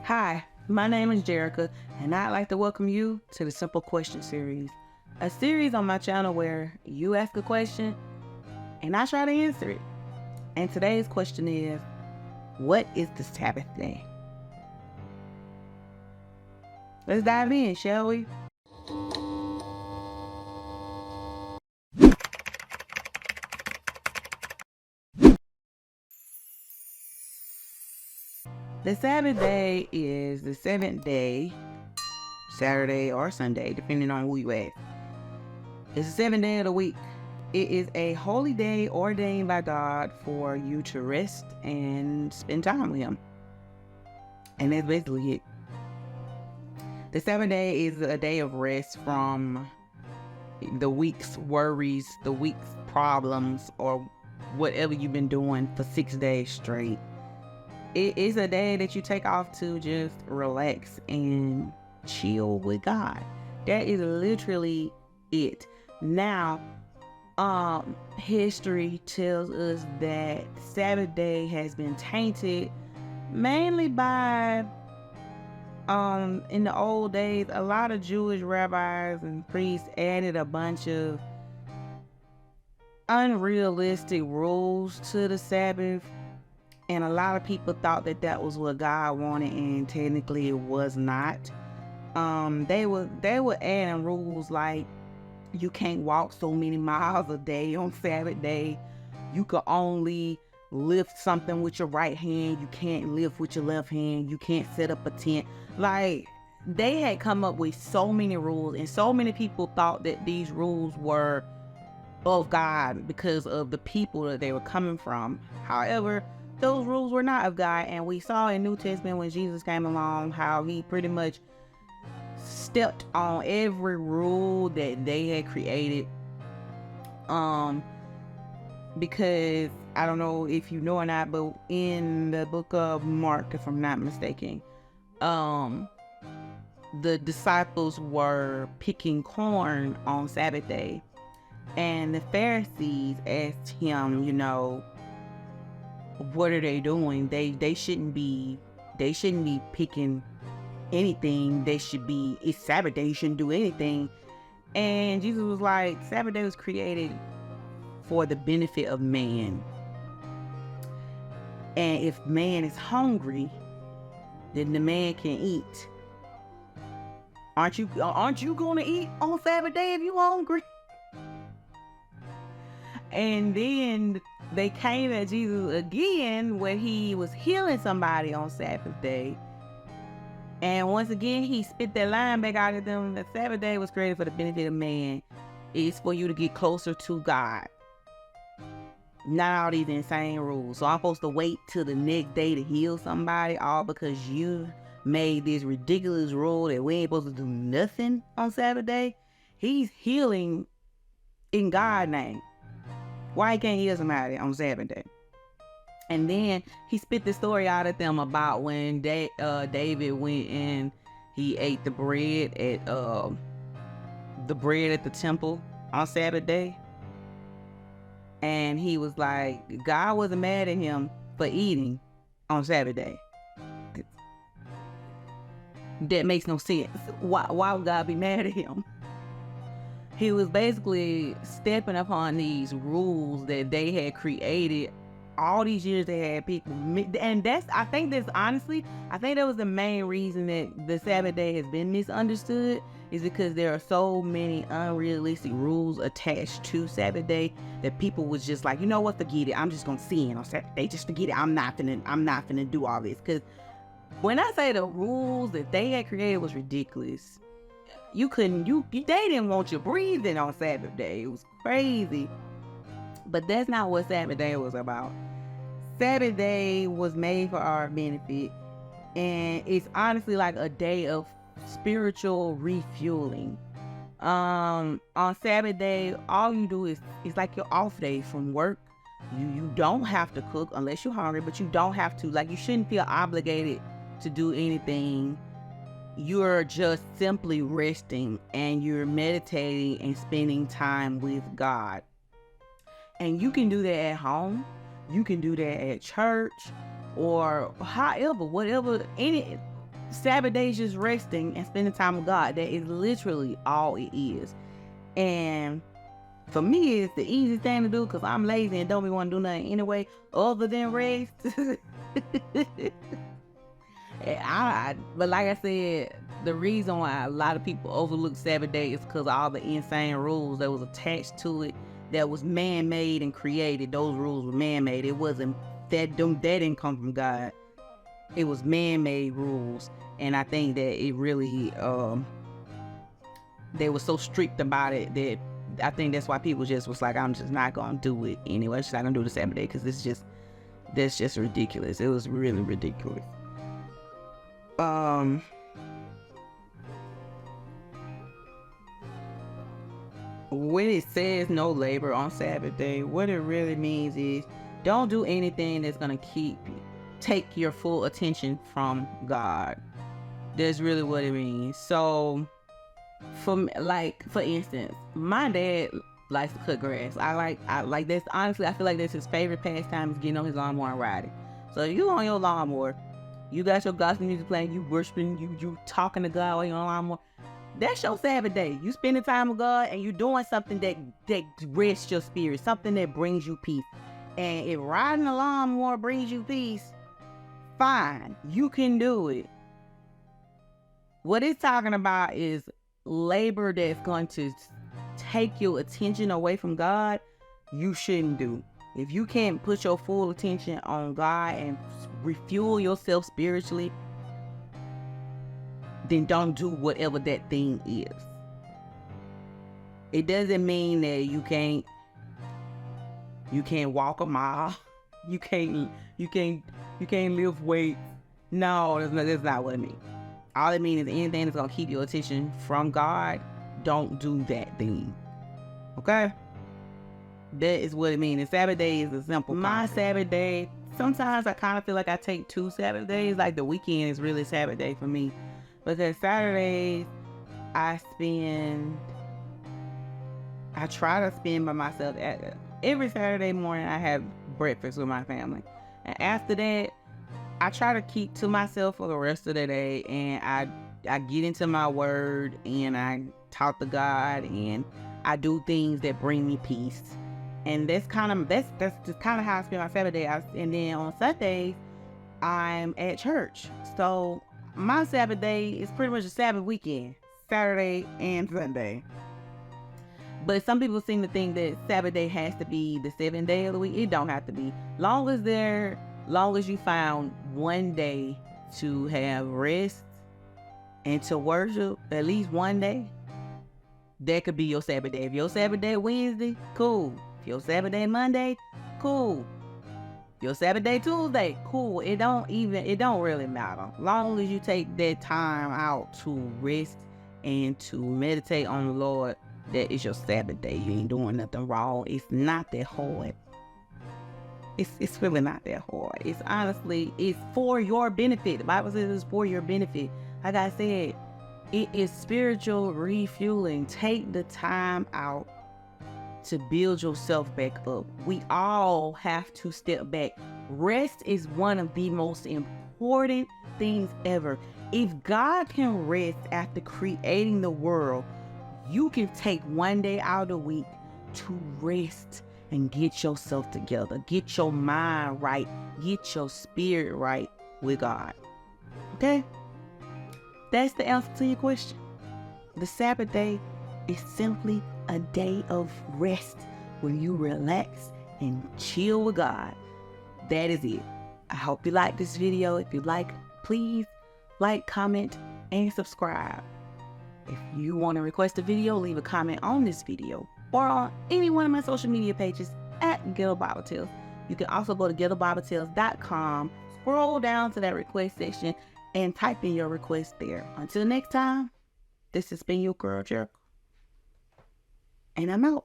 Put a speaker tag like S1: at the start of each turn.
S1: Hi, my name is Jerica, and I'd like to welcome you to the Simple Question series, a series on my channel where you ask a question and I try to answer it. And today's question is, what is the Sabbath day? Let's dive in, shall we? The Sabbath day is the seventh day, Saturday or Sunday, depending on who you ask. It's the seventh day of the week. It is a holy day ordained by God for you to rest and spend time with Him. And that's basically it. The Sabbath day is a day of rest from the week's worries, the week's problems, or whatever you've been doing for 6 days straight. It is a day that you take off to just relax and chill with God. That is literally it. Now, history tells us that Sabbath day has been tainted mainly by, in the old days, a lot of Jewish rabbis and priests added a bunch of unrealistic rules to the Sabbath. And a lot of people thought that that was what God wanted, and technically it was not. They were adding rules like you can't walk so many miles a day on Sabbath day. You could only lift something with your right hand. You can't lift with your left hand. You can't set up a tent. Like, they had come up with so many rules, and so many people thought that these rules were of God because of the people that they were coming from. However, those rules were not of God, and we saw in New Testament when Jesus came along how he pretty much stepped on every rule that they had created. Because I don't know if you know or not, but in the book of Mark, if I'm not mistaken, the disciples were picking corn on Sabbath day, and the Pharisees asked him, what are they doing? They shouldn't be picking anything. It's Sabbath day, you shouldn't do anything. And Jesus was like, Sabbath day was created for the benefit of man. And if man is hungry, then the man can eat. Aren't you gonna eat on Sabbath day if you hungry? And then they came at Jesus again when he was healing somebody on Sabbath day. And once again, he spit that line back out at them. The Sabbath day was created for the benefit of man. It's for you to get closer to God. Not all these insane rules. So I'm supposed to wait till the next day to heal somebody, all because you made this ridiculous rule that we ain't supposed to do nothing on Sabbath day? He's healing in God's name. Why he can't heal somebody on Sabbath day? And then he spit the story out at them about when David went and he ate the bread at the temple on Sabbath day. And he was like, God wasn't mad at him for eating on Sabbath day. That makes no sense. Why would God be mad at him? He was basically stepping upon these rules that they had created all these years. They had people, and I think that was the main reason that the Sabbath day has been misunderstood, is because there are so many unrealistic rules attached to Sabbath day that people was just like, you know what, forget it. I'm just gonna sin on Sabbath day. Just forget it. I'm not gonna do all this. Because when I say the rules that they had created was ridiculous, they didn't want you breathing on Sabbath day. It was crazy. But that's not what Sabbath day was about. Sabbath day was made for our benefit, and it's honestly like a day of spiritual refueling. On Sabbath day, all you do is, it's like your off day from work. You don't have to cook unless you're hungry, but you don't have to. Like, you shouldn't feel obligated to do anything. You're just simply resting, and you're meditating and spending time with God. And you can do that at home. You can do that at church, or however, whatever, Sabbath day is just resting and spending time with God. That is literally all it is. And for me, it's the easy thing to do because I'm lazy and don't even want to do nothing anyway other than rest. But like I said, the reason why a lot of people overlook Sabbath day is because of all the insane rules that was attached to it, that was man-made and created. Those rules were man-made. It wasn't that didn't come from God. It was man-made rules, and I think that it really they were so strict about it that I think that's why people just was like, I'm just not gonna do it anyway. I'm just not gonna do the Sabbath day because that's just ridiculous. It was really ridiculous. When it says no labor on Sabbath day, what it really means is don't do anything that's gonna take your full attention from God. That's really what it means. So for instance, my dad likes to cut grass. I like this. Honestly, I feel like that's his favorite pastime is getting on his lawnmower and riding. So you on your lawnmower, you got your gospel music playing, you worshiping, you talking to God while you're on the lawnmower. That's your Sabbath day. You spending time with God and you doing something that rests your spirit, something that brings you peace. And if riding a lawnmower brings you peace, fine, you can do it. What it's talking about is labor that's going to take your attention away from God. You shouldn't do. If you can't put your full attention on God and refuel yourself spiritually, then don't do whatever that thing is. It doesn't mean that you can't walk a mile. You can't lift weights. No, that's not what it means. All it means is anything that's gonna keep your attention from God, don't do that thing. Okay? That is what it means. And Sabbath day is a simple concept. My Sabbath day, sometimes I kind of feel like I take 2 Sabbath days. Like the weekend is really Sabbath day for me. Because Saturdays, I try to spend by myself. Every Saturday morning, I have breakfast with my family. And after that, I try to keep to myself for the rest of the day. And I get into my word and I talk to God and I do things that bring me peace. And that's just kind of how I spend my Sabbath day. And then on Sundays, I'm at church. So my Sabbath day is pretty much a Sabbath weekend, Saturday and Sunday. But some people seem to think that Sabbath day has to be the 7th day of the week. It don't have to be. Long as you found one day to have rest and to worship, at least one day, that could be your Sabbath day. If your Sabbath day Wednesday, cool. If your Sabbath day Monday, cool. Your Sabbath day Tuesday, cool. It don't really matter. Long as you take that time out to rest and to meditate on the Lord, that is your Sabbath day. You ain't doing nothing wrong. It's not that hard. It's really not that hard. It's for your benefit. The Bible says it's for your benefit. Like I said, it is spiritual refueling. Take the time out to build yourself back up. We all have to step back. Rest is one of the most important things ever. If God can rest after creating the world, you can take one day out of the week to rest and get yourself together. Get your mind right. Get your spirit right with God. Okay? That's the answer to your question. The Sabbath day is simply a day of rest where you relax and chill with God. That is it. I hope you like this video. If you like, please like, comment, and subscribe. If you want to request a video, leave a comment on this video or on any one of my social media pages at Ghetto Bible Tales. You can also go to ghettobibletales.com, scroll down to that request section, and type in your request there. Until next time, this has been your girl Jericho, and I'm out.